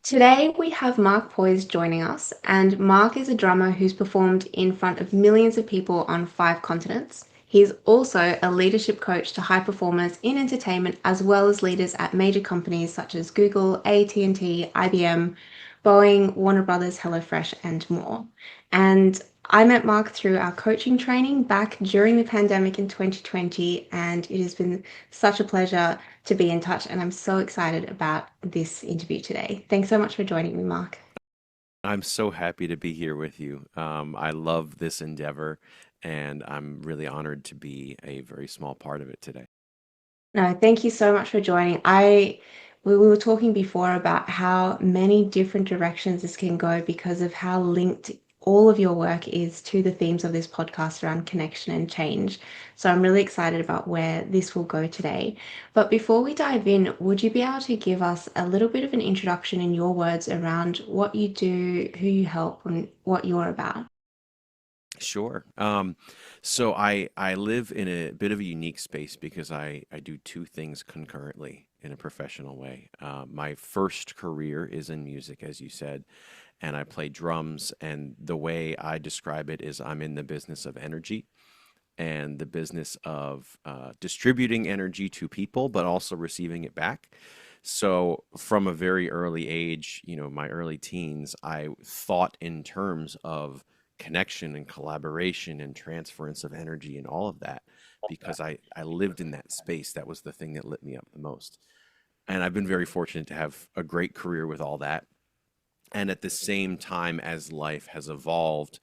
Today we have Mark Poiesz joining us, and Mark is a drummer who's performed in front of millions of people on 5 continents. He's also a leadership coach to high performers in entertainment as well as leaders at major companies such as Google, AT&T, IBM, Boeing, Warner Brothers, HelloFresh, and more. And I met Mark through our coaching training back during the pandemic in 2020, and it has been such a pleasure to be in touch. And I'm so excited about this interview today. Thanks so much for joining me, Mark. I'm so happy to be here with you. I love this endeavor, and I'm really honored to be a very small part of it today. No, thank you so much for joining. We were talking before about how many different directions this can go because of how linked all of your work is to the themes of this podcast around connection and change. So I'm really excited about where this will go today. But before we dive in, would you be able to give us a little bit of an introduction in your words around what you do, who you help, and what you're about? Sure. So I live in a bit of a unique space because I do two things concurrently in a professional way. My first career is in music, as you said, and I play drums. And the way I describe it is I'm in the business of energy and the business of distributing energy to people, but also receiving it back. So from a very early age, my early teens, I thought in terms of connection and collaboration and transference of energy and all of that because I lived in that space. That was the thing that lit me up the most. And I've been very fortunate to have a great career with all that. And at the same time as life has evolved,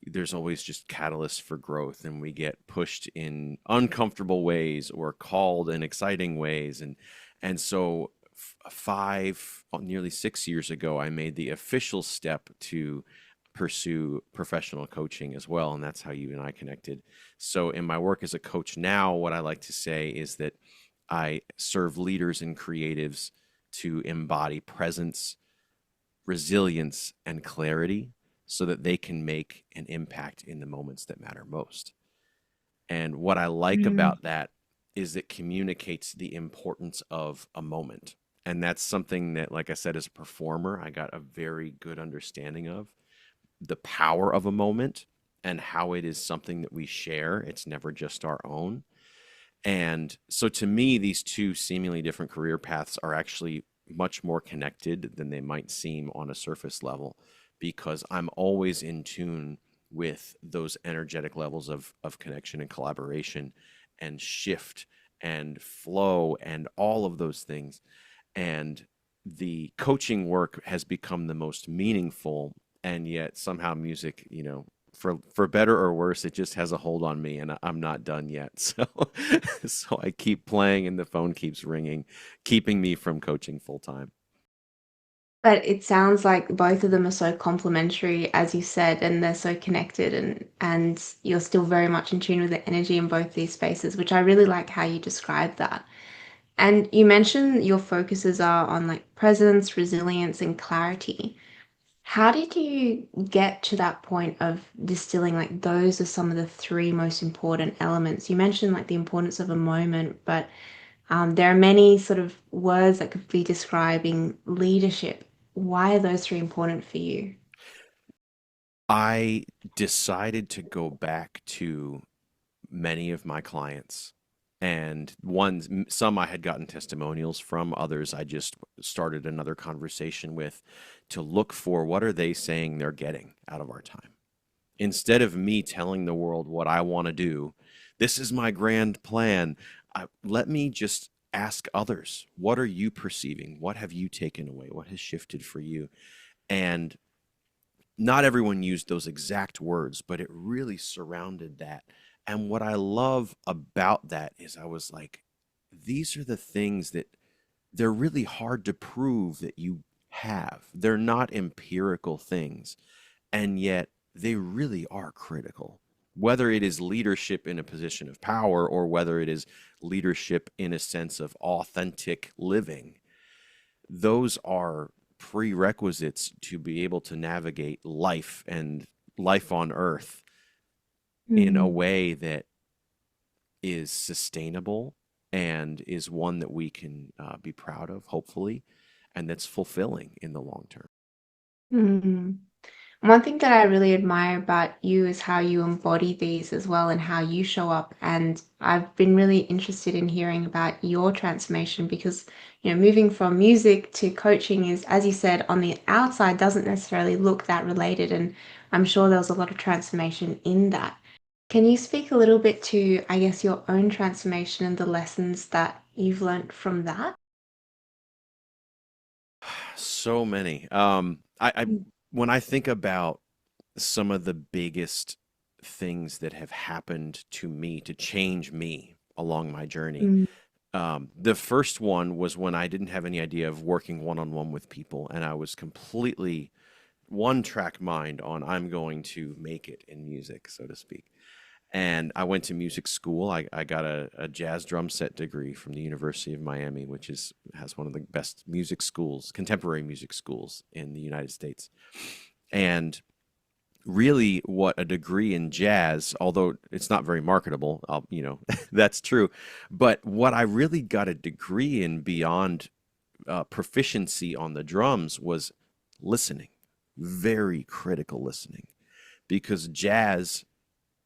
there's always just catalysts for growth, and we get pushed in uncomfortable ways or called in exciting ways. And so 5 nearly 6 years ago, I made the official step to pursue professional coaching as well, and that's how you and I connected. So in my work as a coach now, what I like to say is that I serve leaders and creatives to embody presence, resilience, and clarity so that they can make an impact in the moments that matter most. And what I like Mm. about that is it communicates the importance of a moment. And that's something that, like I said, as a performer, I got a very good understanding of the power of a moment and how it is something that we share. It's never just our own. And so to me, these two seemingly different career paths are actually much more connected than they might seem on a surface level because I'm always in tune with those energetic levels of connection and collaboration and shift and flow and all of those things. And the coaching work has become the most meaningful, and yet somehow music, for better or worse, it just has a hold on me, and I'm not done yet. So, so I keep playing, and the phone keeps ringing, keeping me from coaching full time. But it sounds like both of them are so complementary, as you said, and they're so connected, and you're still very much in tune with the energy in both these spaces, which I really like how you describe that. And you mentioned your focuses are on like presence, resilience, and clarity. How did you get to that point of distilling like those are some of the three most important elements? You mentioned like the importance of a moment, but there are many sort of words that could be describing leadership. Why are those three important for you? I decided to go back to many of my clients, and some I had gotten testimonials from, others I just started another conversation with to look for what are they saying they're getting out of our time. Instead of me telling the world what I want to do, this is my grand plan. Let me just ask others, what are you perceiving? What have you taken away? What has shifted for you? And not everyone used those exact words, but it really surrounded that. And what I love about that is I was like, these are the things that they're really hard to prove that you have. They're not empirical things, and yet they really are critical. Whether it is leadership in a position of power or whether it is leadership in a sense of authentic living, those are prerequisites to be able to navigate life and life on earth in a Mm. way that is sustainable and is one that we can be proud of, hopefully. and that's fulfilling in the long term. Mm. One thing that I really admire about you is how you embody these as well and how you show up. And I've been really interested in hearing about your transformation because, moving from music to coaching is, as you said, on the outside doesn't necessarily look that related. And I'm sure there was a lot of transformation in that. Can you speak a little bit to, I guess, your own transformation and the lessons that you've learned from that? So many. I when I think about some of the biggest things that have happened to me to change me along my journey. Mm, The first one was when I didn't have any idea of working one on one with people, and I was completely one track mind on I'm going to make it in music, so to speak. And I went to music school. I got a jazz drum set degree from the University of Miami, which has one of the best music schools, contemporary music schools in the United States. And really what a degree in jazz, although it's not very marketable, that's true. But what I really got a degree in beyond proficiency on the drums was listening, very critical listening, because jazz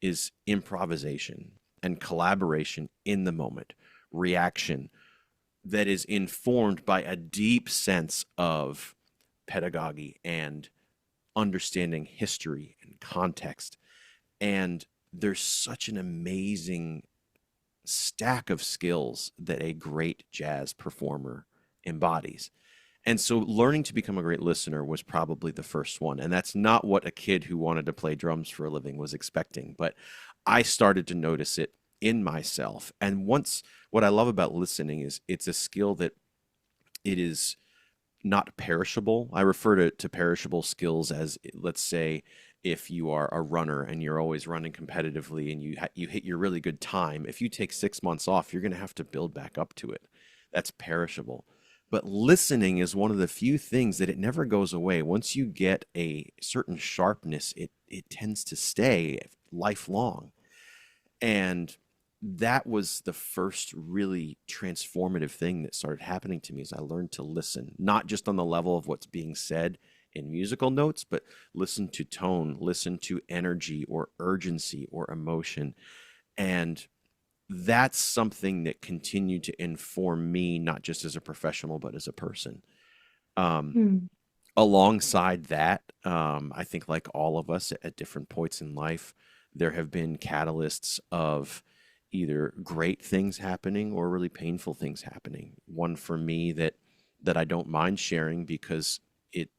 is improvisation and collaboration in the moment, reaction that is informed by a deep sense of pedagogy and understanding history and context. And there's such an amazing stack of skills that a great jazz performer embodies. And so learning to become a great listener was probably the first one. And that's not what a kid who wanted to play drums for a living was expecting. But I started to notice it in myself. And what I love about listening is it's a skill that it is not perishable. I refer to perishable skills as, let's say, if you are a runner and you're always running competitively and you hit your really good time, if you take 6 months off, you're going to have to build back up to it. That's perishable. But listening is one of the few things that it never goes away. Once you get a certain sharpness, it tends to stay lifelong. And that was the first really transformative thing that started happening to me as I learned to listen, not just on the level of what's being said in musical notes, but listen to tone, listen to energy or urgency or emotion. And that's something that continued to inform me, not just as a professional, but as a person. Um, mm, Alongside that, I think, like all of us at different points in life, there have been catalysts of either great things happening or really painful things happening. One for me that I don't mind sharing because it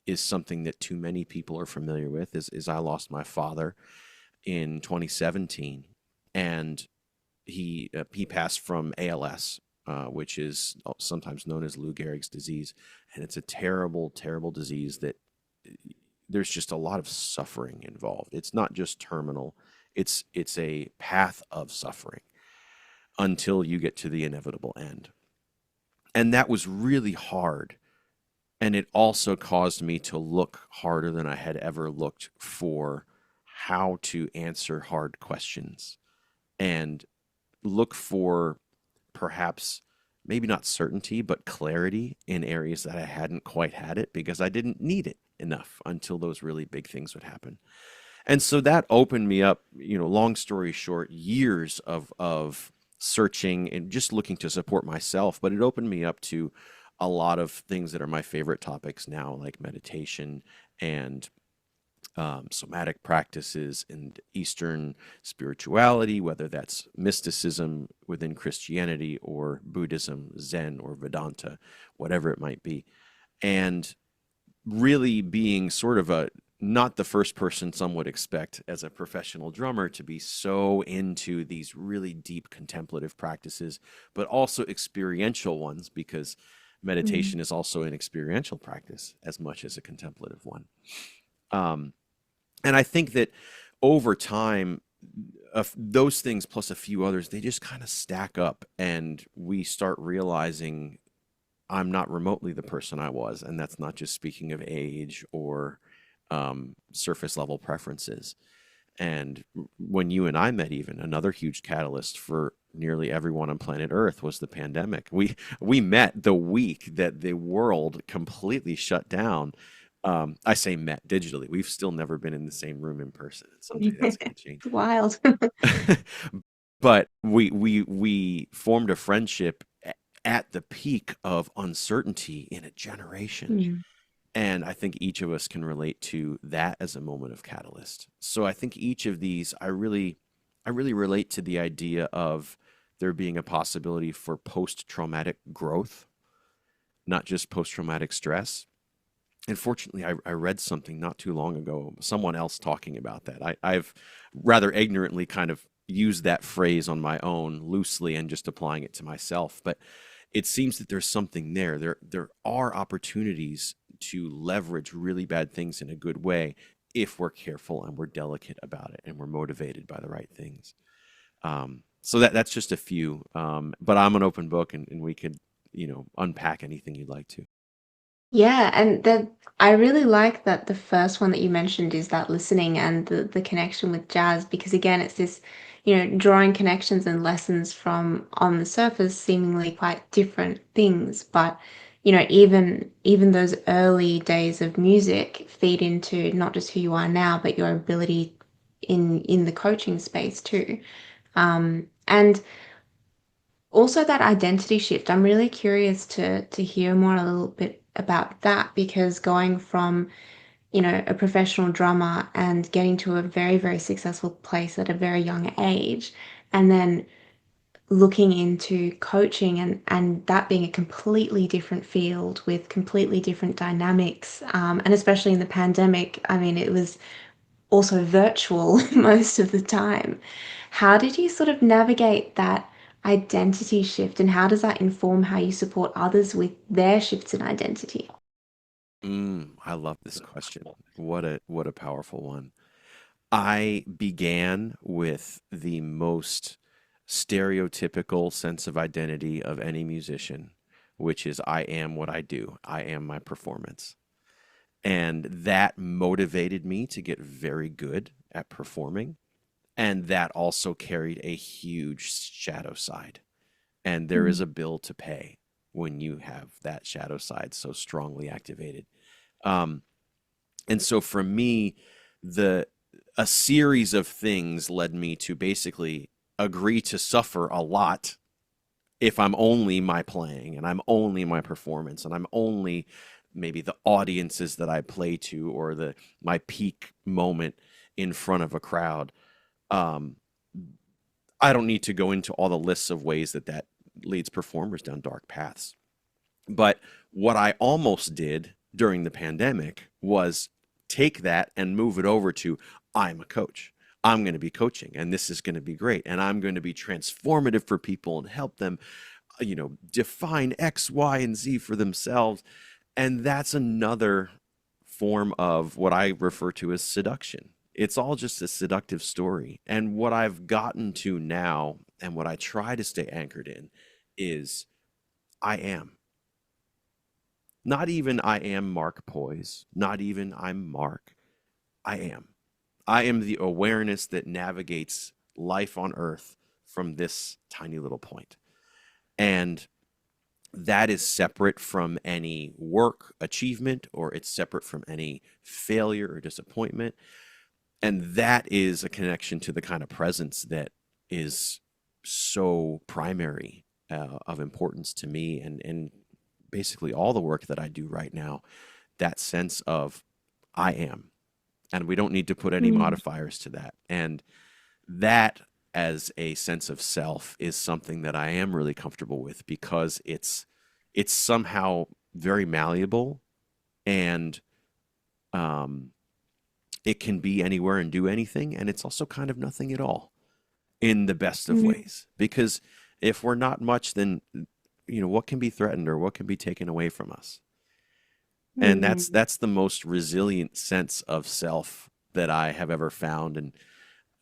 is something that too many people are familiar with is I lost my father in 2017, and he passed from ALS, which is sometimes known as Lou Gehrig's disease, and it's a terrible, terrible disease that there's just a lot of suffering involved. It's not just terminal; it's a path of suffering until you get to the inevitable end, and that was really hard. And it also caused me to look harder than I had ever looked for how to answer hard questions and look for perhaps maybe not certainty, but clarity in areas that I hadn't quite had it because I didn't need it enough until those really big things would happen. And so that opened me up, long story short, years of searching and just looking to support myself, but it opened me up to a lot of things that are my favorite topics now, like meditation and somatic practices and Eastern spirituality, whether that's mysticism within Christianity or Buddhism, Zen, or Vedanta, whatever it might be. And really being sort of a not the first person some would expect as a professional drummer to be so into these really deep contemplative practices, but also experiential ones because mm, meditation is also an experiential practice as much as a contemplative one. Um, and I think that over time, those things plus a few others, they just kind of stack up, and we start realizing I'm not remotely the person I was, and that's not just speaking of age or surface level preferences. And when you and I met, even another huge catalyst for nearly everyone on planet Earth was the pandemic. We met the week that the world completely shut down. I say met digitally. We've still never been in the same room in person, and someday that's going to change. It's wild. But we formed a friendship at the peak of uncertainty in a generation. Mm. And I think each of us can relate to that as a moment of catalyst. So I think each of these, I really relate to the idea of there being a possibility for post-traumatic growth, not just post-traumatic stress. And fortunately, I read something not too long ago, someone else talking about that. I've rather ignorantly kind of used that phrase on my own loosely and just applying it to myself. But it seems that there's something there. There are opportunities to leverage really bad things in a good way if we're careful and we're delicate about it and we're motivated by the right things. So that's just a few. But I'm an open book, and we could, unpack anything you'd like to. Yeah, and I really like that the first one that you mentioned is that listening and the connection with jazz, because again, it's this, drawing connections and lessons from on the surface seemingly quite different things, but even those early days of music feed into not just who you are now, but your ability in the coaching space too. And also that identity shift, I'm really curious to hear more a little bit about that, because going from, a professional drummer and getting to a very, very successful place at a very young age, and then looking into coaching and that being a completely different field with completely different dynamics, and especially in the pandemic, I mean, it was also virtual most of the time. How did you sort of navigate that identity shift, and how does that inform how you support others with their shifts in identity? I love this question. What a powerful one. I began with the most stereotypical sense of identity of any musician, which is I am what I do. I am my performance. And that motivated me to get very good at performing. And that also carried a huge shadow side. And there is Mm. a bill to pay when you have that shadow side so strongly activated. Um, and so for me, the a series of things led me to basically agree to suffer a lot if I'm only my playing and I'm only my performance and I'm only maybe the audiences that I play to or the my peak moment in front of a crowd. Um, I don't need to go into all the lists of ways that leads performers down dark paths. But what I almost did during the pandemic was take that and move it over to I'm a coach. I'm going to be coaching and this is going to be great. And I'm going to be transformative for people and help them, define X, Y, and Z for themselves. And that's another form of what I refer to as seduction. It's all just a seductive story. And what I've gotten to now and what I try to stay anchored in is I am. Not even I am Mark Poiesz, not even I'm Mark. I am. I am the awareness that navigates life on earth from this tiny little point. And that is separate from any work achievement or it's separate from any failure or disappointment. And that is a connection to the kind of presence that is so primary of importance to me and basically all the work that I do right now. That sense of I am. And we don't need to put any Mm. modifiers to that. And that as a sense of self is something that I am really comfortable with because it's somehow very malleable and um, it can be anywhere and do anything. And it's also kind of nothing at all in the best of Mm. ways. Because if we're not much, then what can be threatened or what can be taken away from us? And that's Mm. that's the most resilient sense of self that I have ever found, and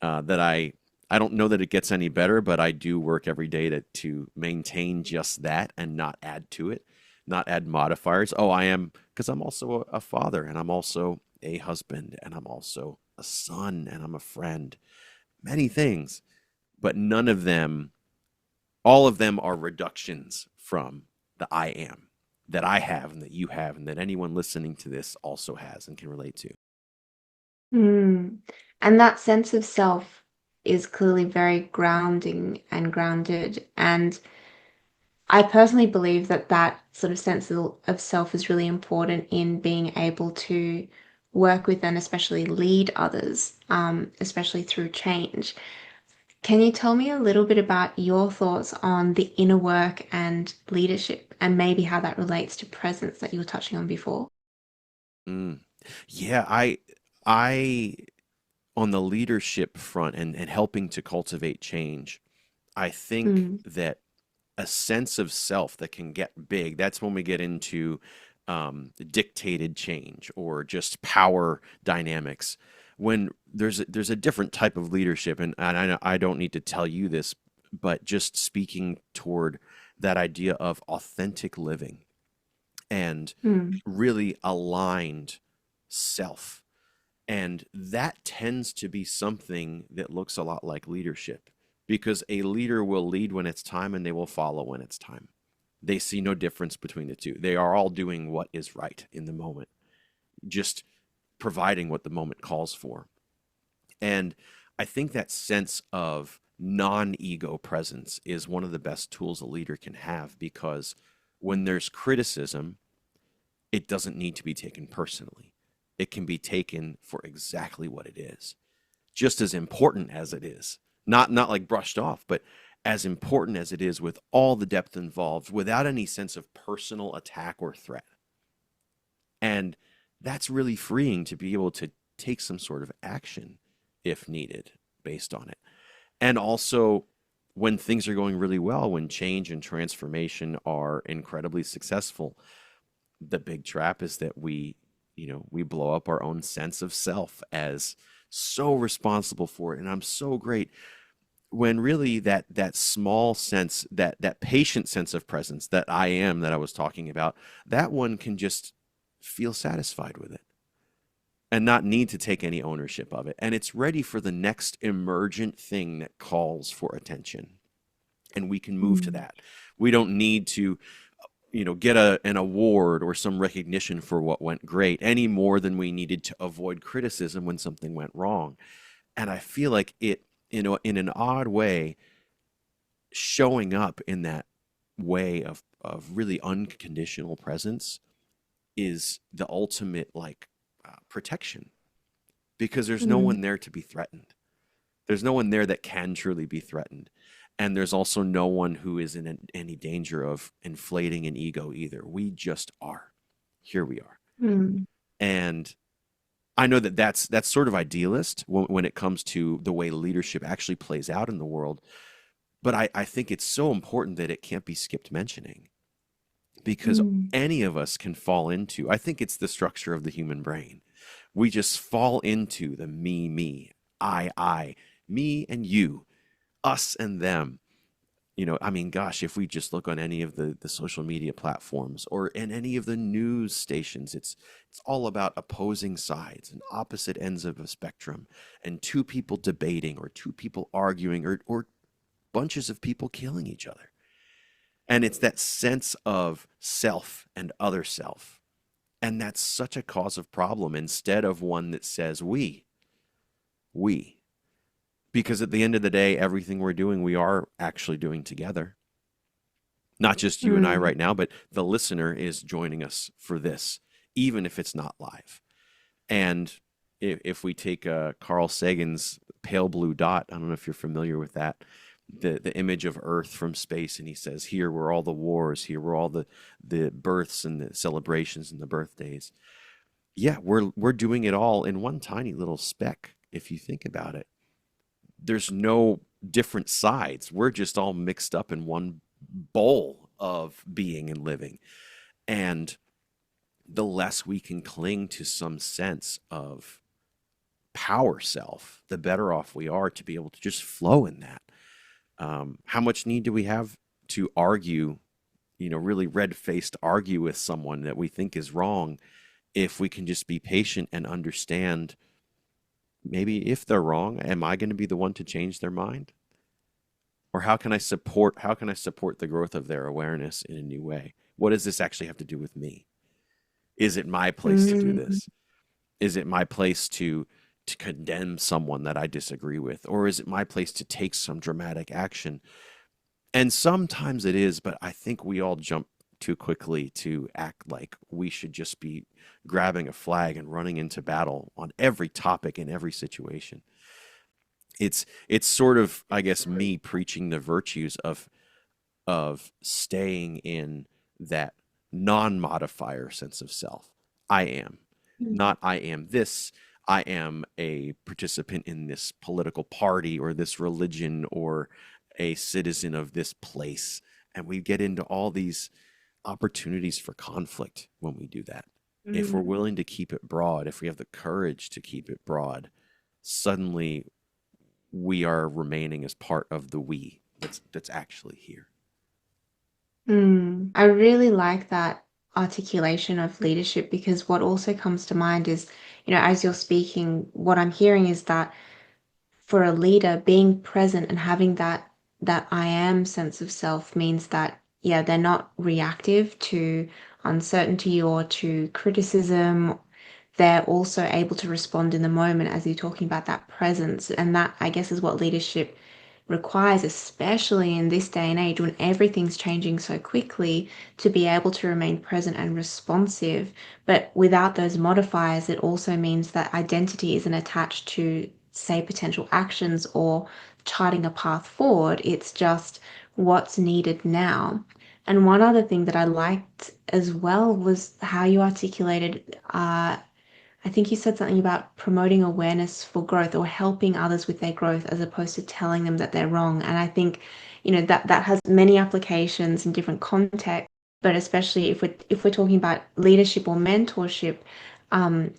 that I don't know that it gets any better, but I do work every day to maintain just that and not add to it, not add modifiers. Oh, I am because I'm also a father, and I'm also a husband, and I'm also a son, and I'm a friend. Many things, but none of them All of them are reductions from the I am that I have and that you have and that anyone listening to this also has and can relate to. Mm. And that sense of self is clearly very grounding and grounded. And I personally believe that that sort of sense of self is really important in being able to work with and especially lead others, especially through change. Can you tell me a little bit about your thoughts on the inner work and leadership and maybe how that relates to presence that you were touching on before? Mm. Yeah, I on the leadership front and helping to cultivate change, I think Mm, that a sense of self that can get big, that's when we get into dictated change or just power dynamics. When there's a different type of leadership, and I don't need to tell you this, but just speaking toward that idea of authentic living and mm, really aligned self. And that tends to be something that looks a lot like leadership because a leader will lead when it's time and they will follow when it's time. They see no difference between the two. They are all doing what is right in the moment, just providing what the moment calls for. And I think that sense of non ego presence is one of the best tools a leader can have because when there's criticism, it doesn't need to be taken personally. It can be taken for exactly what it is, just as important as it is. Not like brushed off, but as important as it is with all the depth involved without any sense of personal attack or threat. And that's really freeing to be able to take some sort of action if needed based on it. And also when things are going really well, when change and transformation are incredibly successful, the big trap is that we blow up our own sense of self as so responsible for it and I'm so great when really that small sense, that patient sense of presence that I am that I was talking about, that one can just feel satisfied with it and not need to take any ownership of it, and it's ready for the next emergent thing that calls for attention, and we can move to mm, that. We don't need to get an award or some recognition for what went great any more than we needed to avoid criticism when something went wrong. And I feel like it, in an odd way, showing up in that way of really unconditional presence is the ultimate like protection because there's no mm, one there to be threatened. There's no one there that can truly be threatened. And there's also no one who is in any danger of inflating an ego either. We just are. Here we are. mm, And I know that that's sort of idealist when it comes to the way leadership actually plays out in the world. But I think it's so important that it can't be skipped mentioning because mm, any of us can fall into, I think it's the structure of the human brain. We just fall into the me, I, me and you, us and them. I mean, gosh, if we just look on any of the social media platforms or in any of the news stations, it's all about opposing sides and opposite ends of a spectrum and two people debating or two people arguing or bunches of people killing each other. And it's that sense of self and other self. And that's such a cause of problem instead of one that says we. Because at the end of the day, everything we're doing, we are actually doing together. Not just you and I mm, right now, but the listener is joining us for this, even if it's not live. And if we take Carl Sagan's pale blue dot, I don't know if you're familiar with that, the image of Earth from space, and he says, "Here were all the wars. Here were all the births and the celebrations and the birthdays." Yeah, we're doing it all in one tiny little speck. If you think about it, there's no different sides. We're just all mixed up in one bowl of being and living. And the less we can cling to some sense of power self, the better off we are to be able to just flow in that. How much need do we have to argue, really red faced argue with someone that we think is wrong if we can just be patient and understand maybe if they're wrong, am I going to be the one to change their mind? Or how can I support the growth of their awareness in a new way? What does this actually have to do with me? Is it my place to do Mm, this? Is it my place to condemn someone that I disagree with? Or is it my place to take some dramatic action? And sometimes it is, but I think we all jump too quickly to act like we should just be grabbing a flag and running into battle on every topic in every situation. It's sort of, I guess, me preaching the virtues of staying in that non-modifier sense of self. I am, mm, not I am this. I am a participant in this political party or this religion or a citizen of this place. And we get into all these opportunities for conflict when we do that. If we're mm. willing to keep it broad, if we have the courage to keep it broad, suddenly we are remaining as part of the we that's actually here. I really like that articulation of leadership because what also comes to mind is, as you're speaking, what I'm hearing is that for a leader, being present and having that I am sense of self means that, yeah, they're not reactive to uncertainty or to criticism. They're also able to respond in the moment as you're talking about that presence. And that, I guess, is what leadership requires, especially in this day and age when everything's changing so quickly, to be able to remain present and responsive. But without those modifiers, it also means that identity isn't attached to, say, potential actions or charting a path forward. It's just what's needed now. And one other thing that I liked as well was how you articulated I think you said something about promoting awareness for growth or helping others with their growth as opposed to telling them that they're wrong. And I think, that has many applications in different contexts, but especially if we're talking about leadership or mentorship, um,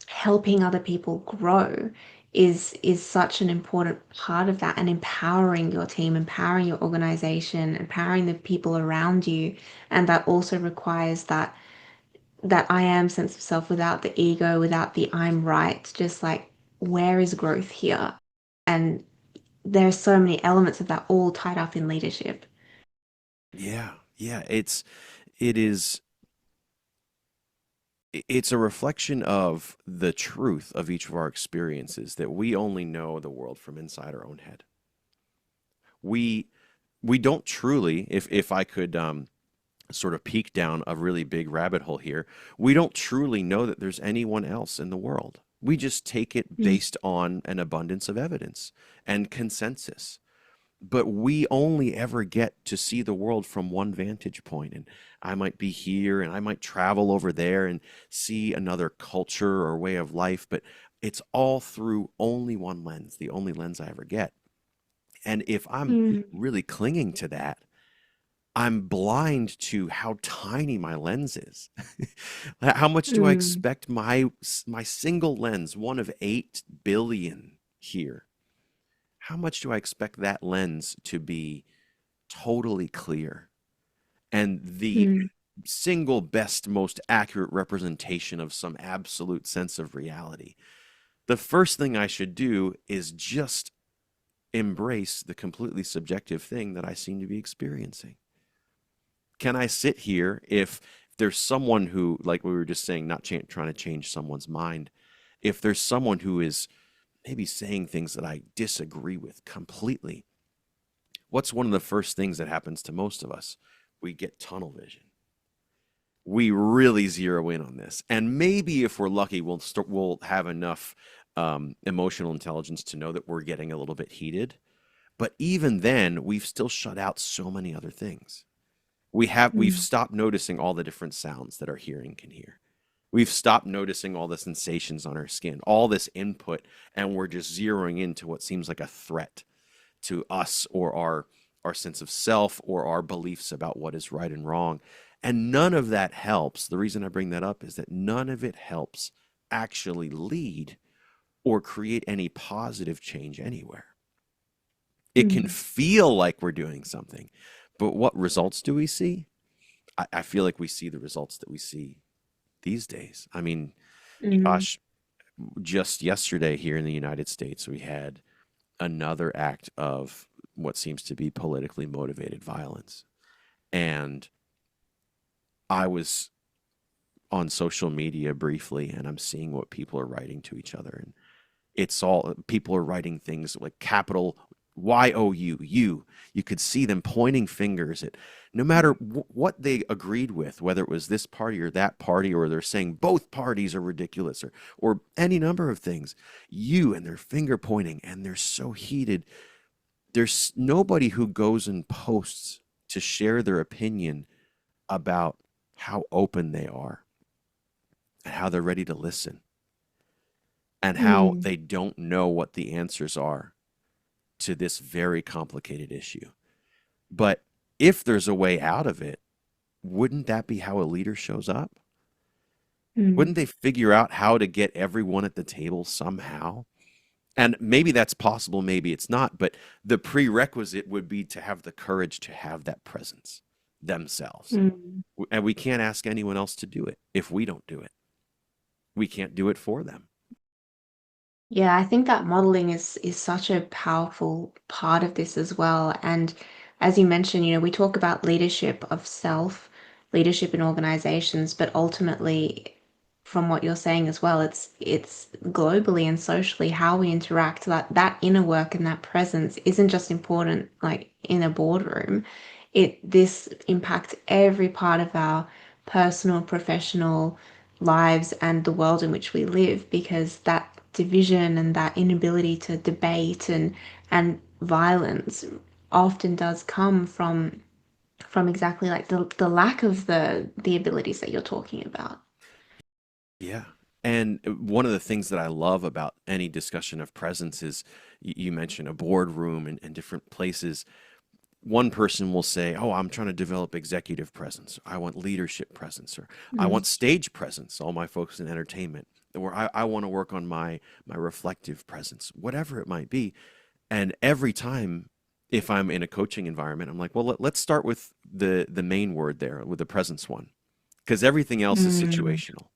helping other people grow is such an important part of that and empowering your team, empowering your organization, empowering the people around you. And that also requires that I am sense of self without the ego, without the I'm right, just like where is growth here? And there are so many elements of that all tied up in leadership. Yeah, yeah, it is it's a reflection of the truth of each of our experiences that we only know the world from inside our own head. We we don't truly, if I could sort of peek down a really big rabbit hole here, we don't truly know that there's anyone else in the world. We just take it Mm, based on an abundance of evidence and consensus. But we only ever get to see the world from one vantage point. And I might be here and I might travel over there and see another culture or way of life, but it's all through only one lens, the only lens I ever get. And if I'm mm, really clinging to that, I'm blind to how tiny my lens is. How much do I mm, expect my single lens, one of 8 billion here? How much do I expect that lens to be totally clear and the mm, single best, most accurate representation of some absolute sense of reality? The first thing I should do is just embrace the completely subjective thing that I seem to be experiencing. Can I sit here if there's someone who, like we were just saying, not trying to change someone's mind, if there's someone who is maybe saying things that I disagree with completely, what's one of the first things that happens to most of us? We get tunnel vision. We really zero in on this, and maybe if we're lucky, we'll have enough emotional intelligence to know that we're getting a little bit heated. But even then, we've still shut out so many other things. We've mm, stopped noticing all the different sounds that our hearing can hear. We've stopped noticing all the sensations on our skin, all this input, and we're just zeroing into what seems like a threat to us or our sense of self or our beliefs about what is right and wrong. And none of that helps. The reason I bring that up is that none of it helps actually lead or create any positive change anywhere. It can mm, feel like we're doing something, but what results do we see? I feel like we see the results that we see these days. I mean, mm, gosh, just yesterday here in the United States, we had another act of what seems to be politically motivated violence. And I was on social media briefly, and I'm seeing what people are writing to each other. And it's all people are writing things like capital YOU, you. You could see them pointing fingers at no matter what they agreed with, whether it was this party or that party, or they're saying both parties are ridiculous, or any number of things. You and their finger pointing, and they're so heated. There's nobody who goes and posts to share their opinion about how open they are and how they're ready to listen and how Mm, they don't know what the answers are to this very complicated issue. But if there's a way out of it, wouldn't that be how a leader shows up? Wouldn't mm, they figure out how to get everyone at the table somehow? And maybe that's possible, maybe it's not, but the prerequisite would be to have the courage to have that presence themselves. mm. And we can't ask anyone else to do it if we don't do it. We can't do it for them. Yeah, I think that modeling is such a powerful part of this as well. And as you mentioned, we talk about leadership of self, leadership in organizations, but ultimately, from what you're saying as well, it's globally and socially how we interact. That inner work and that presence isn't just important like in a boardroom. This impacts every part of our personal, professional lives and the world in which we live because that division and that inability to debate and violence often does come from exactly like the lack of the abilities that you're talking about. Yeah. And one of the things that I love about any discussion of presence is you mentioned a boardroom and different places. One person will say, "Oh, I'm trying to develop executive presence. I want leadership presence, or I Mm, want stage presence." All my folks in entertainment, or I want to work on my reflective presence, whatever it might be. And every time, if I'm in a coaching environment, I'm like, "Well, let's start with the main word there, with the presence one, because everything else is mm, situational.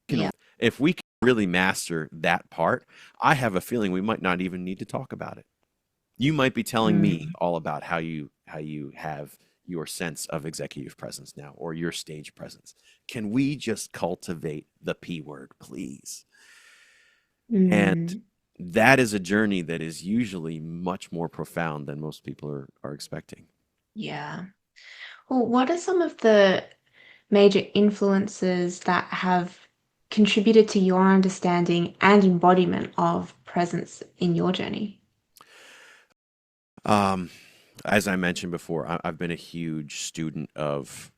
yeah. If we can really master that part, I have a feeling we might not even need to talk about it. You might be telling me Mm, all about how you have your sense of executive presence now or your stage presence. Can we just cultivate the P word, please? And mm, that is a journey that is usually much more profound than most people are expecting. yeah. Well, what are some of the major influences that have contributed to your understanding and embodiment of presence in your journey? Um, as I mentioned before, I've been a huge student of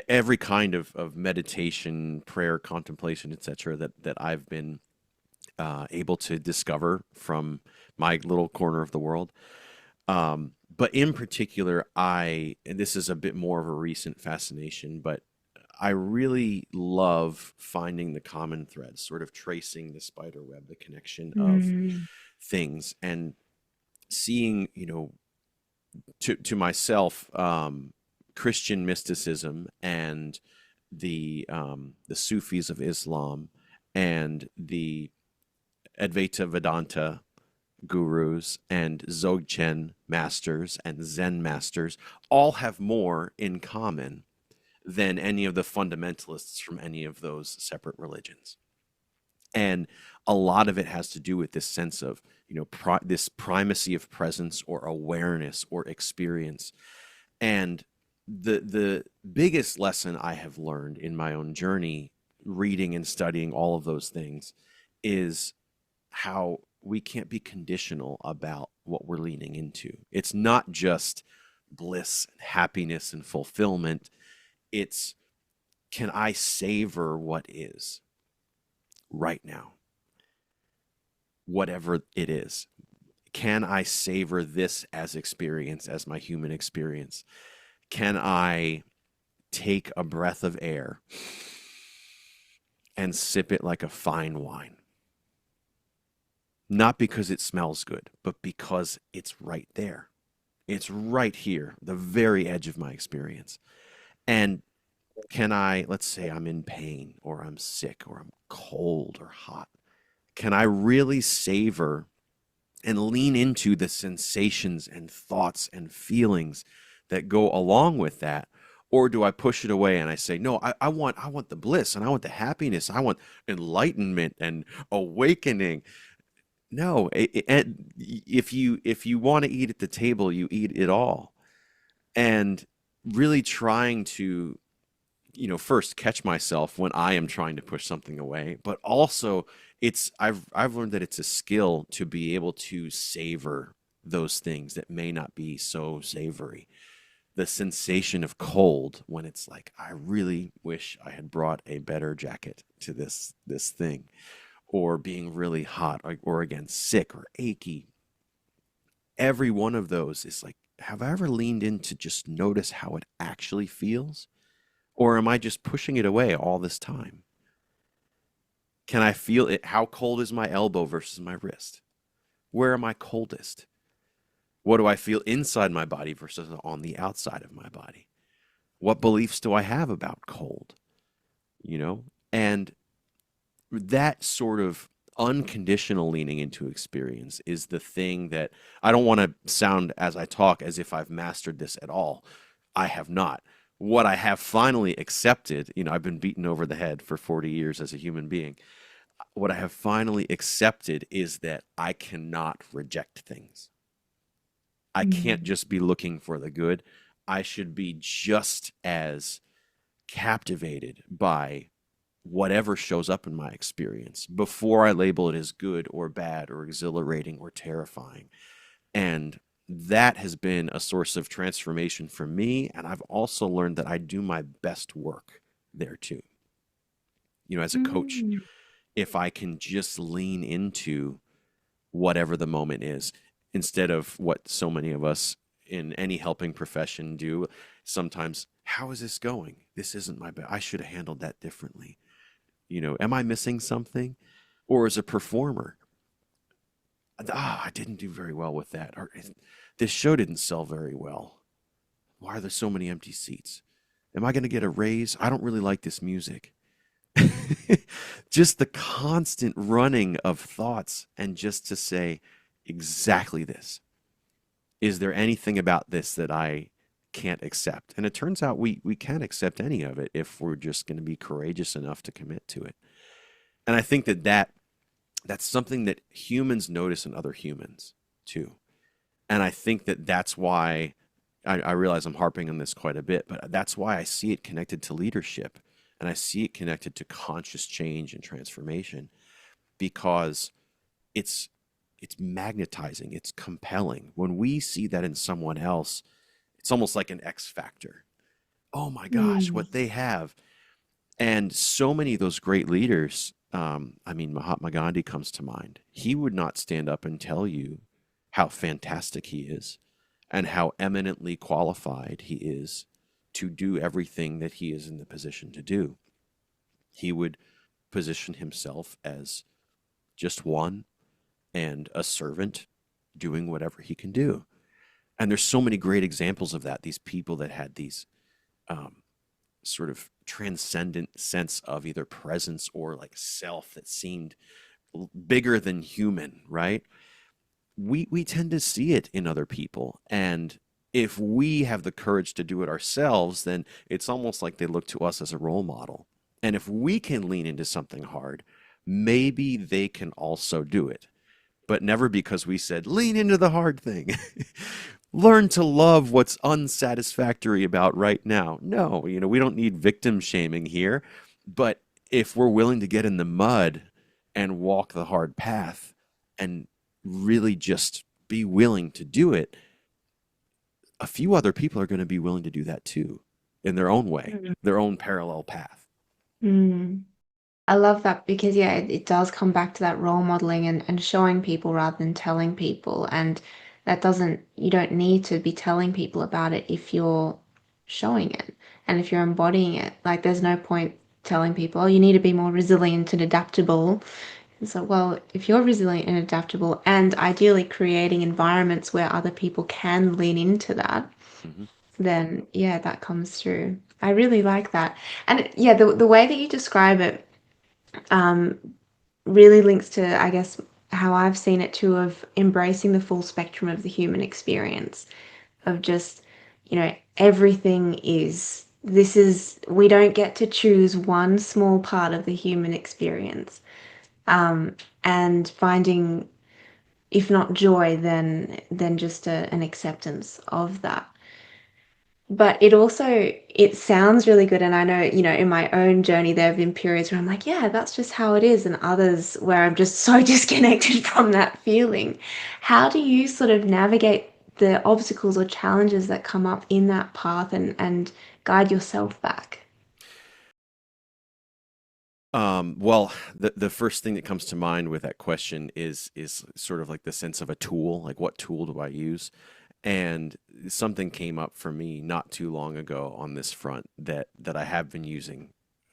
every kind of meditation, prayer, contemplation, etc. that I've been able to discover from my little corner of the world. But in particular, and this is a bit more of a recent fascination, but I really love finding the common threads, sort of tracing the spider web, the connection of Mm, things, and seeing, to myself, Christian mysticism and the Sufis of Islam and the Advaita Vedanta gurus and Dzogchen masters and Zen masters all have more in common than any of the fundamentalists from any of those separate religions. And a lot of it has to do with this sense of, this primacy of presence or awareness or experience. And the biggest lesson I have learned in my own journey, reading and studying all of those things, is how we can't be conditional about what we're leaning into. It's not just bliss and happiness and fulfillment. It's, can I savor what is right now, whatever it is? Can I savor this as experience, as my human experience? Can I take a breath of air and sip it like a fine wine? Not because it smells good, but because it's right there. It's right here, the very edge of my experience. And can I, let's say I'm in pain or I'm sick or I'm cold or hot, can I really savor and lean into the sensations and thoughts and feelings that go along with that? Or do I push it away and I say, no, I want the bliss and I want the happiness. I want enlightenment and awakening. No, if you want to eat at the table, you eat it all. And really trying to, first catch myself when I am trying to push something away, but also I've learned that it's a skill to be able to savor those things that may not be so savory. The sensation of cold when it's like, I really wish I had brought a better jacket to this thing, or being really hot, or again sick or achy. Every one of those is like, have I ever leaned in to just notice how it actually feels? Or am I just pushing it away all this time? Can I feel it? How cold is my elbow versus my wrist? Where am I coldest? What do I feel inside my body versus on the outside of my body? What beliefs do I have about cold? You know? And that sort of unconditional leaning into experience is the thing that I don't want to sound as I talk as if I've mastered this at all. I have not. What I have finally accepted, I've been beaten over the head for 40 years as a human being. What I have finally accepted is that I cannot reject things. I can't Mm. just be looking for the good. I should be just as captivated by whatever shows up in my experience before I label it as good or bad or exhilarating or terrifying. And that has been a source of transformation for me. And I've also learned that I do my best work there too. As a coach, Mm. if I can just lean into whatever the moment is, instead of what so many of us in any helping profession do sometimes, how is this going? This isn't my best. I should have handled that differently. Am I missing something? Or as a performer, I didn't do very well with that. Or this show didn't sell very well. Why are there so many empty seats? Am I going to get a raise? I don't really like this music. Just the constant running of thoughts, and just to say exactly this. Is there anything about this that I can't accept? And it turns out we can't accept any of it if we're just going to be courageous enough to commit to it. And I think that's something that humans notice in other humans too. And I think that that's why I realize I'm harping on this quite a bit, but that's why I see it connected to leadership, and I see it connected to conscious change and transformation, because it's it's magnetizing, it's compelling. When we see that in someone else, it's almost like an X factor. Oh my gosh, Mm. what they have. And so many of those great leaders, I mean, Mahatma Gandhi comes to mind. He would not stand up and tell you how fantastic he is and how eminently qualified he is to do everything that he is in the position to do. He would position himself as just one, and a servant doing whatever he can do. And there's so many great examples of that. These people that had these um, sort of transcendent sense of either presence or like self that seemed bigger than human, right? We tend to see it in other people, and if we have the courage to do it ourselves, then it's almost like they look to us as a role model. And if we can lean into something hard, maybe they can also do it, but never because we said, lean into the hard thing. Learn to love what's unsatisfactory about right now. No, we don't need victim shaming here. But if we're willing to get in the mud and walk the hard path and really just be willing to do it, a few other people are going to be willing to do that too in their own way, Mm. their own parallel path. Mm. I love that because yeah, it does come back to that role modeling and showing people rather than telling people. And that doesn't, you don't need to be telling people about it if you're showing it and if you're embodying it. Like there's no point telling people, oh, you need to be more resilient and adaptable. And so, well, if you're resilient and adaptable and ideally creating environments where other people can lean into that, Mm-hmm. then yeah, that comes through. I really like that. And yeah, the way that you describe it, um, really links to, I guess, how I've seen it too, of embracing the full spectrum of the human experience, of just, everything is, this is, we don't get to choose one small part of the human experience. Um, and finding, if not joy, then just an acceptance of that. But it sounds really good. And I know, in my own journey, there have been periods where I'm like, yeah, that's just how it is. And others where I'm just so disconnected from that feeling. How do you sort of navigate the obstacles or challenges that come up in that path and guide yourself back? Well, the first thing that comes to mind with that question is sort of like the sense of a tool, like what tool do I use? And something came up for me not too long ago on this front that I have been using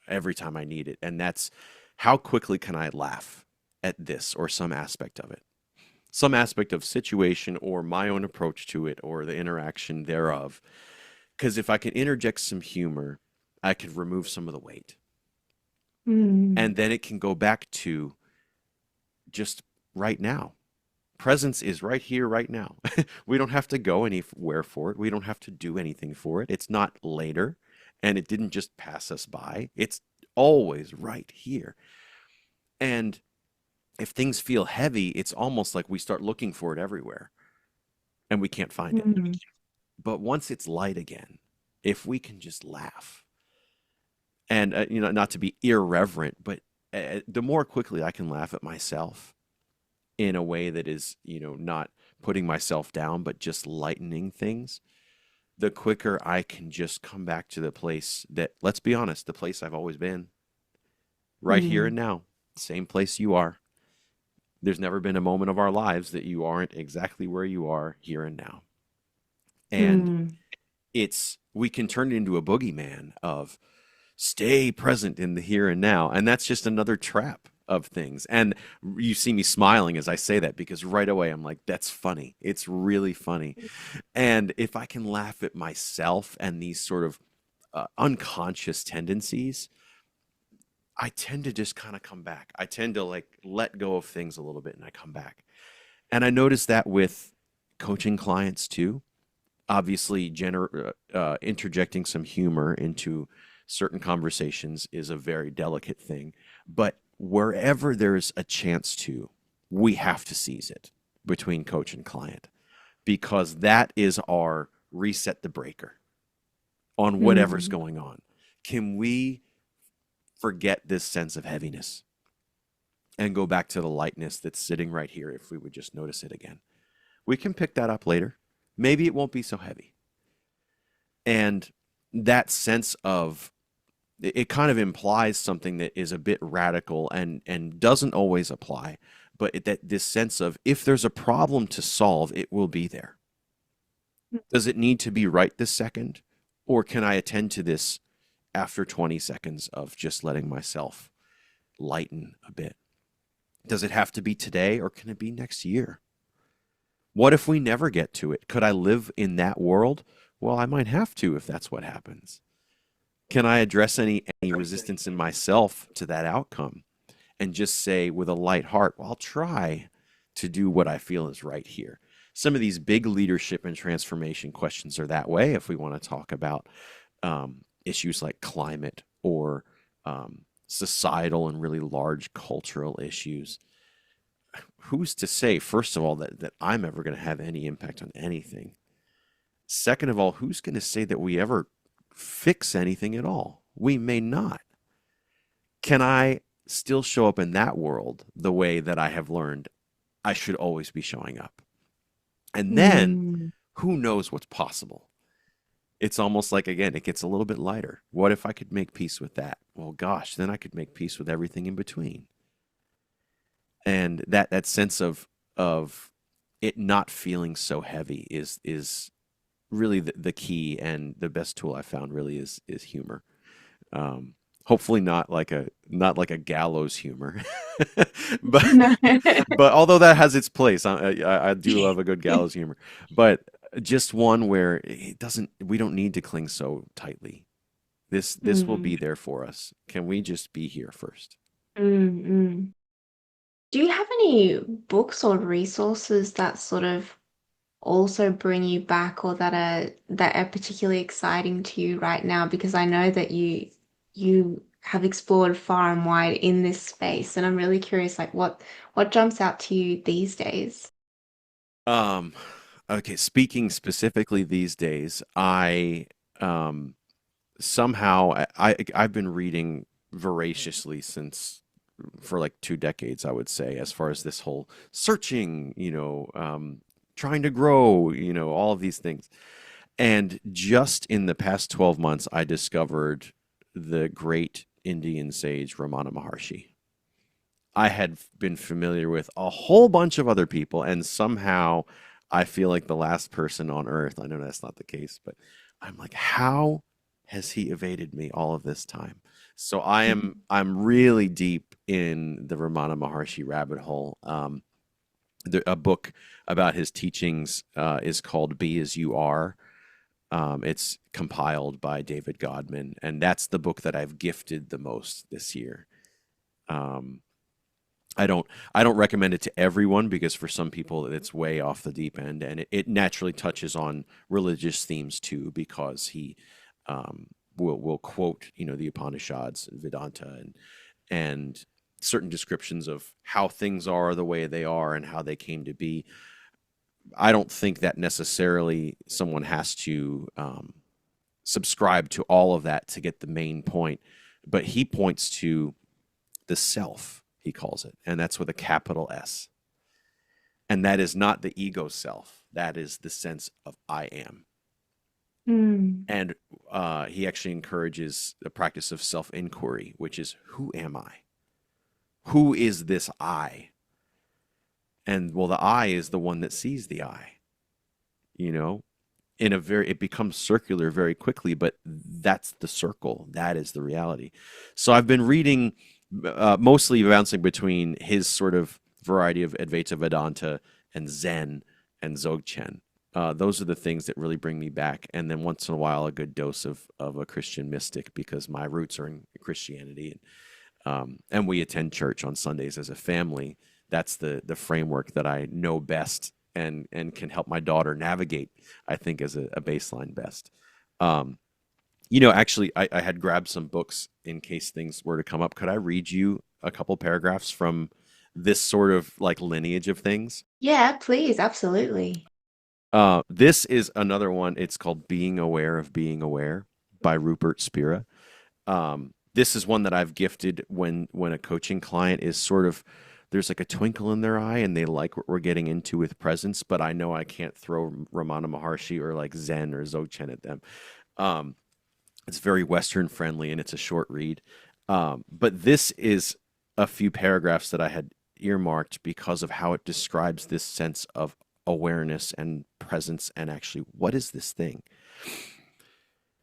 every time I need it, and that's how quickly can I laugh at this or some aspect of it, some aspect of situation or my own approach to it or the interaction thereof. Because if I can interject some humor, I could remove some of the weight, Mm, and then it can go back to just right now. Presence is right here, right now. We don't have to go anywhere for it. We don't have to do anything for it. It's not later, and it didn't just pass us by. It's always right here. And if things feel heavy, it's almost like we start looking for it everywhere and we can't find it. mm, But once it's light again, if we can just laugh and, not to be irreverent, but the more quickly I can laugh at myself in a way that is, not putting myself down, but just lightening things, the quicker I can just come back to the place that, let's be honest, the place I've always been, right here mm, and now, same place you are. There's never been a moment of our lives that you aren't exactly where you are here and now. And mm, we can turn it into a boogeyman of stay present in the here and now. And that's just another trap of things. And you see me smiling as I say that because right away I'm like, that's funny. It's really funny. And if I can laugh at myself and these sort of unconscious tendencies, I tend to just kind of come back. I tend to like let go of things a little bit and I come back. And I notice that with coaching clients too. Obviously, interjecting some humor into certain conversations is a very delicate thing. But wherever there's a chance to, we have to seize it between coach and client because that is our reset the breaker on whatever's mm, going on. Can we forget this sense of heaviness and go back to the lightness that's sitting right here if we would just notice it again? We can pick that up later. Maybe it won't be so heavy. And that sense of it kind of implies something that is a bit radical and doesn't always apply, but that this sense of if there's a problem to solve, it will be there. Does it need to be right this second, or can I attend to this after 20 seconds of just letting myself lighten a bit? Does it have to be today, or can it be next year? What if we never get to it? Could I live in that world? Well, I might have to if that's what happens. Can I address any resistance in myself to that outcome and just say with a light heart, well, I'll try to do what I feel is right here. Some of these big leadership and transformation questions are that way if we want to talk about issues like climate or societal and really large cultural issues. Who's to say, first of all, that I'm ever going to have any impact on anything? Second of all, who's going to say that we ever fix anything at all? We may not. Can I still show up in that world the way that I have learned I should always be showing up? And then mm, who knows what's possible? It's almost like, again, it gets a little bit lighter. What if I could make peace with that? Well, gosh, then I could make peace with everything in between. And that sense of it not feeling so heavy is really the key, and the best tool I found really is humor. Hopefully not like a gallows humor, but no. but although that has its place, I do love a good gallows humor, but just one where it doesn't. We don't need to cling so tightly. This will Mm, be there for us. Can we just be here first? mm, mm. Do you have any books or resources that sort of also bring you back or that are particularly exciting to you right now? Because I know that you have explored far and wide in this space, and I'm really curious, like what jumps out to you these days? Um, okay, speaking specifically these days, I um somehow I've been reading voraciously since for like 2 decades, I would say, as far as this whole searching, trying to grow, all of these things. And just in the past 12 months, I discovered the great Indian sage Ramana Maharshi. I had been familiar with a whole bunch of other people, and somehow I feel like the last person on earth. I know that's not the case, but I'm like, how has he evaded me all of this time? So I'm really deep in the Ramana Maharshi rabbit hole. A book about his teachings is called "Be as You Are." It's compiled by David Godman, and that's the book that I've gifted the most this year. Um, I don't I don't recommend it to everyone because for some people it's way off the deep end, and it naturally touches on religious themes too because he will quote the Upanishads, Vedanta, and certain descriptions of how things are the way they are and how they came to be. I don't think that necessarily someone has to subscribe to all of that to get the main point, but he points to the self, he calls it, and that's with a capital S. And that is not the ego self. That is the sense of I am. Hmm. And he actually encourages the practice of self inquiry, which is who am I? Who is this I? And well, the I is the one that sees the I, you know? It becomes circular very quickly, but that's the circle. That is the reality. So I've been reading, mostly bouncing between his sort of variety of Advaita Vedanta and Zen and Dzogchen. Those are the things that really bring me back. And then once in a while, a good dose of a Christian mystic because my roots are in Christianity. And we attend church on Sundays as a family. That's the framework that I know best and can help my daughter navigate. I think as a baseline best. Um, actually, I had grabbed some books in case things were to come up. Could I read you a couple paragraphs from this sort of like lineage of things? Yeah, please, absolutely. This is another one. It's called "Being Aware of Being Aware" by Rupert Spira. This is one that I've gifted when a coaching client is sort of there's like a twinkle in their eye and they like what we're getting into with presence, but I know I can't throw Ramana Maharshi or like Zen or Dzogchen at them. Um, it's very Western friendly and it's a short read. But this is a few paragraphs that I had earmarked because of how it describes this sense of awareness and presence and actually what is this thing?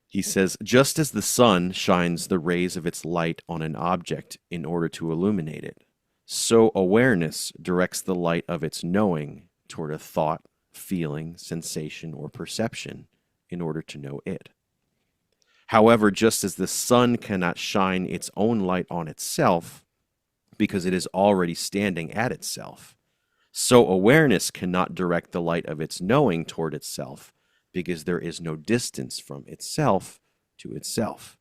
He says, just as the sun shines the rays of its light on an object in order to illuminate it, so awareness directs the light of its knowing toward a thought, feeling, sensation, or perception in order to know it. However, just as the sun cannot shine its own light on itself because it is already standing at itself, so awareness cannot direct the light of its knowing toward itself because there is no distance from itself to itself.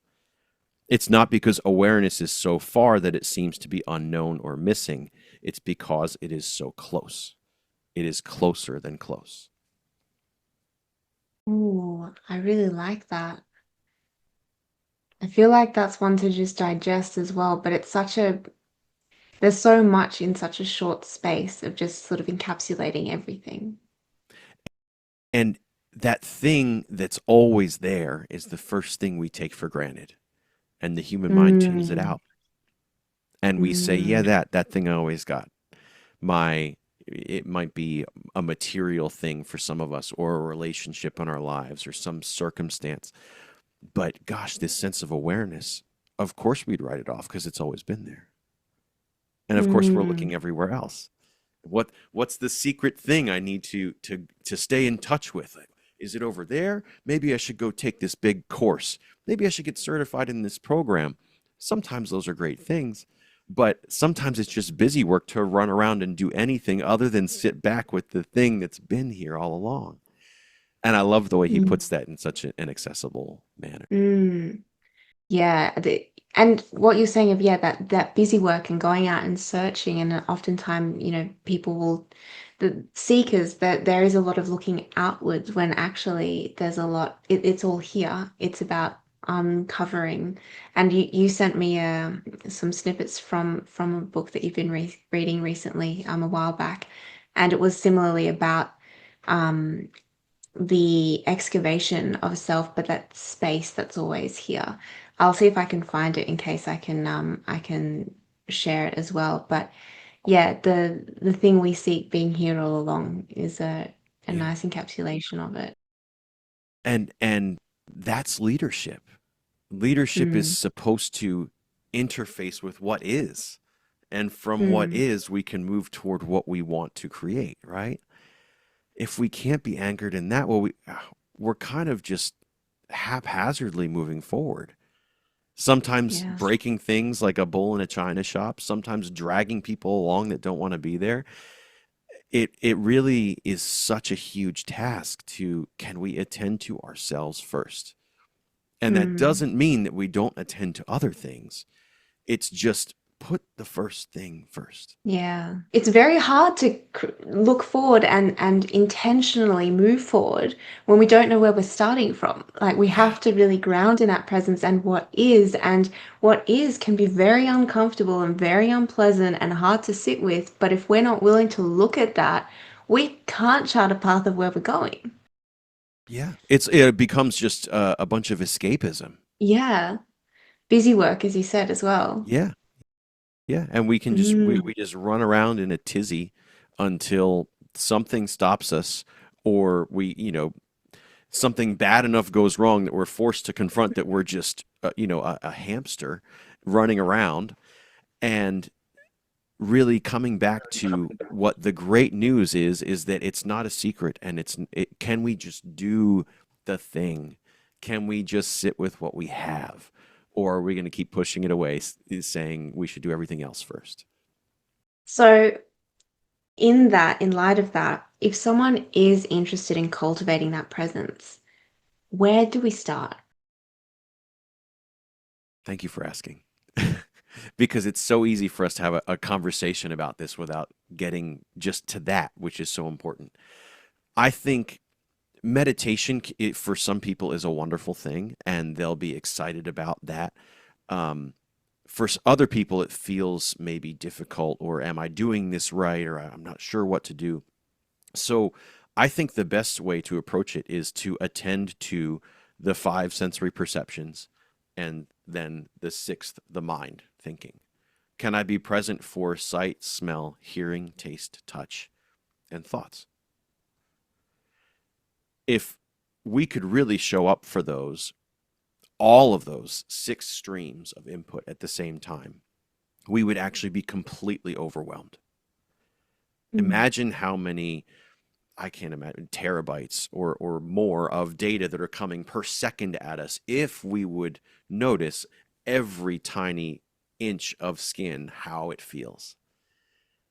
It's not because awareness is so far that it seems to be unknown or missing. It's because it is so close. It is closer than close. Ooh, I really like that. I feel like that's one to just digest as well, but there's so much in such a short space of just sort of encapsulating everything. And that thing that's always there is the first thing we take for granted. And the human mind tunes it Mm, out. And we say, yeah, mm, that thing I always got. My it might be a material thing for some of us or a relationship in our lives or some circumstance. But gosh, this sense of awareness, of course we'd write it off because it's always been there. And of course we're looking mm, everywhere else. What's the secret thing I need to stay in touch with? Is it over there? Maybe I should go take this big course. Maybe I should get certified in this program. Sometimes those are great things, But sometimes it's just busy work to run around and do anything other than sit back with the thing that's been here all along. And I love the way he Mm. puts that in such an accessible manner. Mm. Yeah, and what you're saying of, yeah, that busy work and going out and searching, and oftentimes, people will, the seekers, that there is a lot of looking outwards when actually there's a lot. It's all here. It's about uncovering. And you sent me some snippets from a book that you've been reading recently, a while back, and it was similarly about um the excavation of self, but that space that's always here. I'll see if I can find it in case I can share it as well. But yeah, the thing we seek being here all along is a Yeah. nice encapsulation of it. And that's leadership. Leadership is Mm, supposed to interface with what is. And from what mm, is, we can move toward what we want to create, right? If we can't be anchored in that, well, we're kind of just haphazardly moving forward. Sometimes yeah. breaking things like a bull in a china shop, sometimes dragging people along that don't want to be there. It really is such a huge task to can we attend to ourselves first? And that Mm. doesn't mean that we don't attend to other things. It's just put the first thing first. Yeah, it's very hard to look forward and intentionally move forward when we don't know where we're starting from. Like we Yeah. have to really ground in that presence and what is can be very uncomfortable and very unpleasant and hard to sit with. But if we're not willing to look at that, we can't chart a path of where we're going. Yeah. It becomes just a bunch of escapism. Yeah, busy work, as you said as well. Yeah. Yeah. And we can just Mm. we just run around in a tizzy until something stops us or something bad enough goes wrong that we're forced to confront that we're just a hamster running around and really coming back to what the great news is that it's not a secret and can we just do the thing, can we just sit with what we have, or are we going to keep pushing it away saying we should do everything else first? So in light of that, if someone is interested in cultivating that presence, where do we start? Thank you for asking. Because it's so easy for us to have a conversation about this without getting just to that, which is so important. I think meditation for some people is a wonderful thing and they'll be excited about that. um, for other people it feels maybe difficult, or am I doing this right, or I'm not sure what to do. So I think the best way to approach it is to attend to the five sensory perceptions, and then the sixth, the mind thinking. Can I be present for sight, smell, hearing, taste, touch, and thoughts? If we could really show up for those, all of those six streams of input at the same time, we would actually be completely overwhelmed. Mm. Imagine how many, I can't imagine, terabytes or more of data that are coming per second at us if we would notice every tiny inch of skin, how it feels,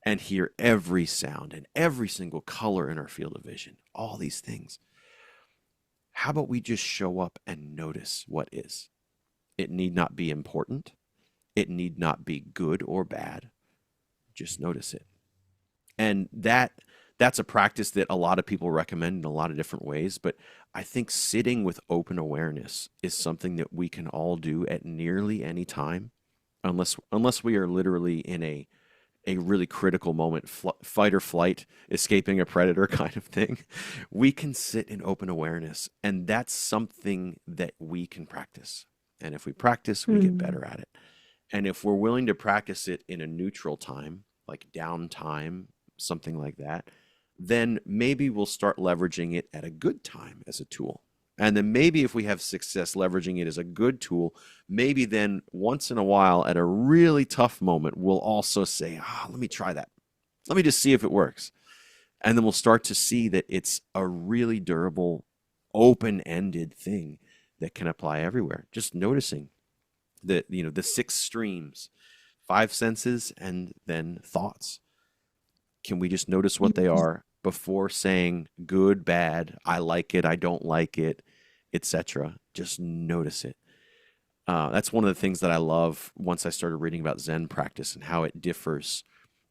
and hear every sound and every single color in our field of vision, all these things. How about we just show up and notice what is? It need not be important. It need not be good or bad. Just notice it. And that's a practice that a lot of people recommend in a lot of different ways, but I think sitting with open awareness is something that we can all do at nearly any time, unless we are literally in a really critical moment, fight or flight, escaping a predator kind of thing. We can sit in open awareness, and that's something that we can practice. And if we practice, we get Mm. better at it. And if we're willing to practice it in a neutral time, like downtime, something like that, then maybe we'll start leveraging it at a good time as a tool. And then maybe if we have success leveraging it as a good tool, maybe then once in a while at a really tough moment, we'll also say, let me try that. Let me just see if it works. And then we'll start to see that it's a really durable, open ended thing that can apply everywhere. Just noticing the six streams, five senses and then thoughts. Can we just notice what they are before saying good, bad, I like it, I don't like it, etc.? Just notice it. That's one of the things that I love once I started reading about Zen practice and how it differs,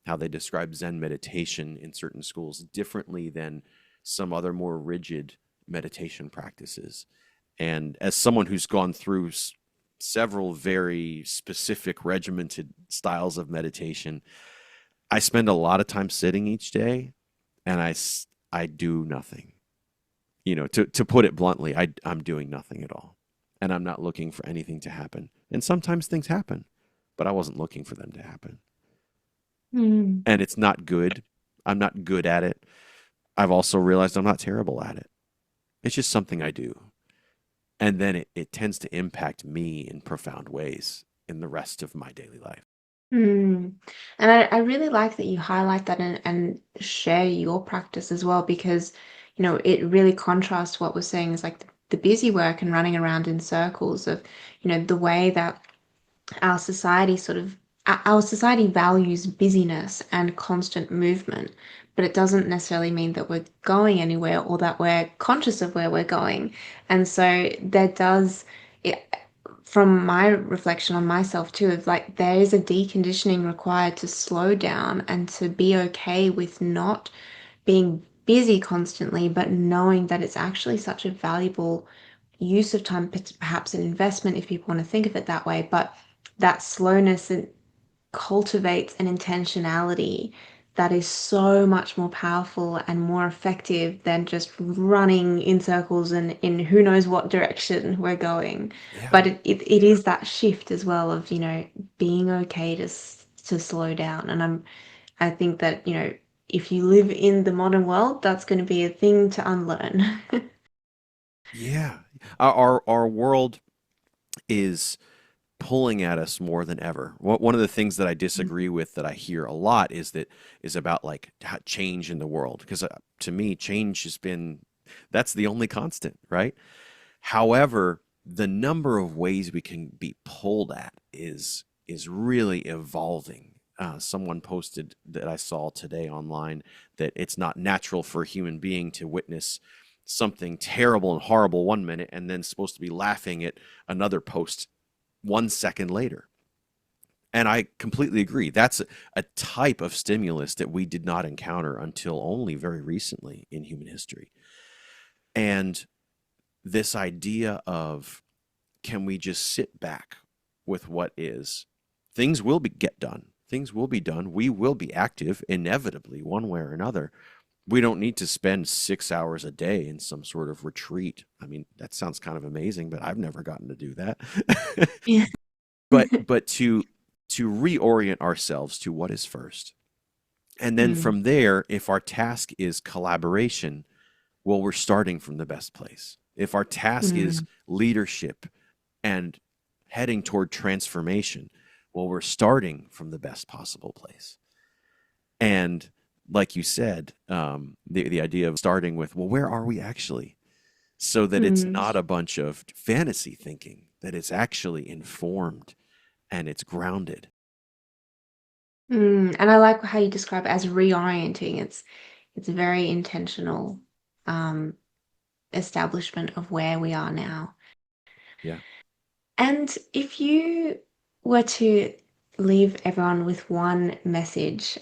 how they describe Zen meditation in certain schools differently than some other more rigid meditation practices. And as someone who's gone through several very specific regimented styles of meditation, I spend a lot of time sitting each day and I do nothing. To put it bluntly, I'm doing nothing at all. And I'm not looking for anything to happen. And sometimes things happen, but I wasn't looking for them to happen. Mm. And it's not good. I'm not good at it. I've also realized I'm not terrible at it. It's just something I do. And then it tends to impact me in profound ways in the rest of my daily life. Mm. And I really like that you highlight that and share your practice as well, because, it really contrasts what we're saying is like the busy work and running around in circles of, the way that our society sort of our society values busyness and constant movement, but it doesn't necessarily mean that we're going anywhere or that we're conscious of where we're going. And so there does it, from my reflection on myself too, of like there is a deconditioning required to slow down and to be okay with not being busy constantly, but knowing that it's actually such a valuable use of time, perhaps an investment if people want to think of it that way. But that slowness and cultivates an intentionality that is so much more powerful and more effective than just running in circles and in who knows what direction we're going. Yeah. But it is that shift as well of, being okay to slow down. And I think that, if you live in the modern world, that's going to be a thing to unlearn. Yeah. Our world is pulling at us more than ever. One of the things that I disagree with that I hear a lot is about like change in the world because to me change has been that's the only constant, right? However, the number of ways we can be pulled at is really evolving. Someone posted that I saw today online that it's not natural for a human being to witness something terrible and horrible one minute and then supposed to be laughing at another post 1 second later. And I completely agree. That's a type of stimulus that we did not encounter until only very recently in human history. And this idea of can we just sit back with what is? Things will get done. Things will be done. We will be active inevitably, one way or another. We don't need to spend 6 hours a day in some sort of retreat. I mean, that sounds kind of amazing, but I've never gotten to do that. Yeah. but to reorient ourselves to what is first. And then Mm, from there, if our task is collaboration, well, we're starting from the best place. If our task is mm, leadership and heading toward transformation, well, we're starting from the best possible place. And like you said, the idea of starting with, well, where are we actually? So that it's mm, not a bunch of fantasy thinking, that it's actually informed and it's grounded. mm. And I like how you describe it as reorienting. It's a very intentional um, establishment of where we are now. Yeah. And if you were to leave everyone with one message,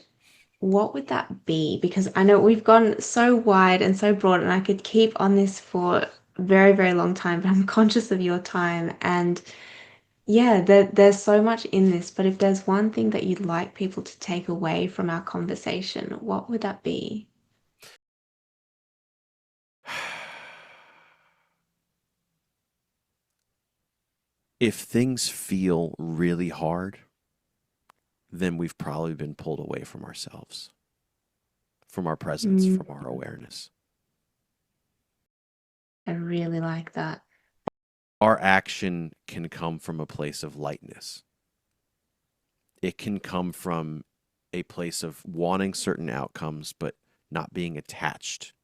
what would that be? Because I know we've gone so wide and so broad, and I could keep on this for a very, very long time, but I'm conscious of your time. And yeah, there's so much in this, but if there's one thing that you'd like people to take away from our conversation, what would that be? If things feel really hard, then we've probably been pulled away from ourselves, from our presence, Mm, from our awareness. I really like that. Our action can come from a place of lightness. It can come from a place of wanting certain outcomes, but not being attached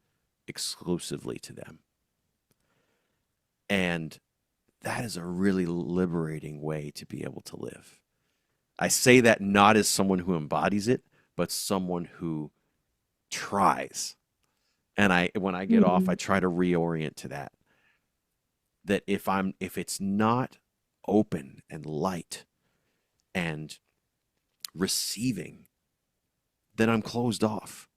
exclusively to them. And that is a really liberating way to be able to live. I say that not as someone who embodies it, but someone who tries. And when I get off, I Mm. try to reorient to that. That if it's not open and light and receiving, then I'm closed off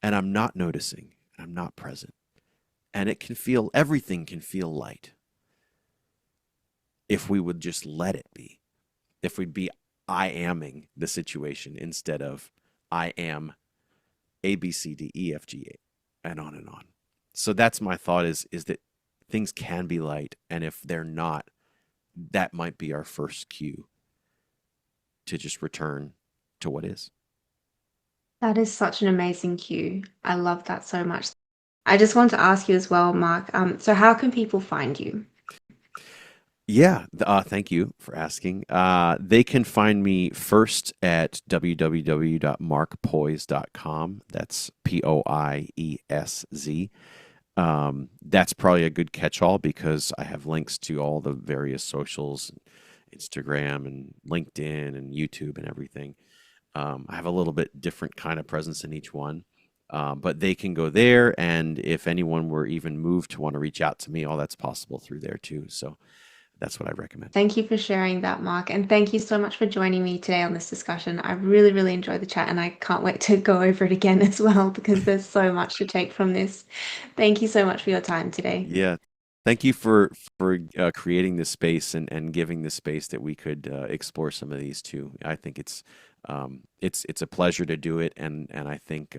and I'm not noticing and I'm not present. And everything can feel light if we would just let it be. If we'd be I aming the situation instead of I am A, B, C, D, E, F, G, A, and on and on. So that's my thought is that things can be light. And if they're not, that might be our first cue to just return to what is. That is such an amazing cue. I love that so much. I just want to ask you as well, Mark. So how can people find you? Yeah, thank you for asking. They can find me first at www.markpoiesz.com. That's Poiesz. That's probably a good catch-all because I have links to all the various socials, Instagram and LinkedIn and YouTube and everything. I have a little bit different kind of presence in each one. But they can go there, and if anyone were even moved to want to reach out to me, all that's possible through there too. So that's what I recommend. Thank you for sharing that, Mark. And thank you so much for joining me today on this discussion. I really, really enjoyed the chat and I can't wait to go over it again as well because there's so much to take from this. Thank you so much for your time today. Yeah. Thank you for creating this space and giving the space that we could explore some of these too. I think it's a pleasure to do it, and I think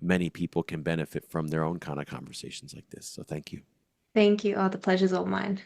many people can benefit from their own kind of conversations like this. So thank you. Thank you. Oh, the pleasure's all mine.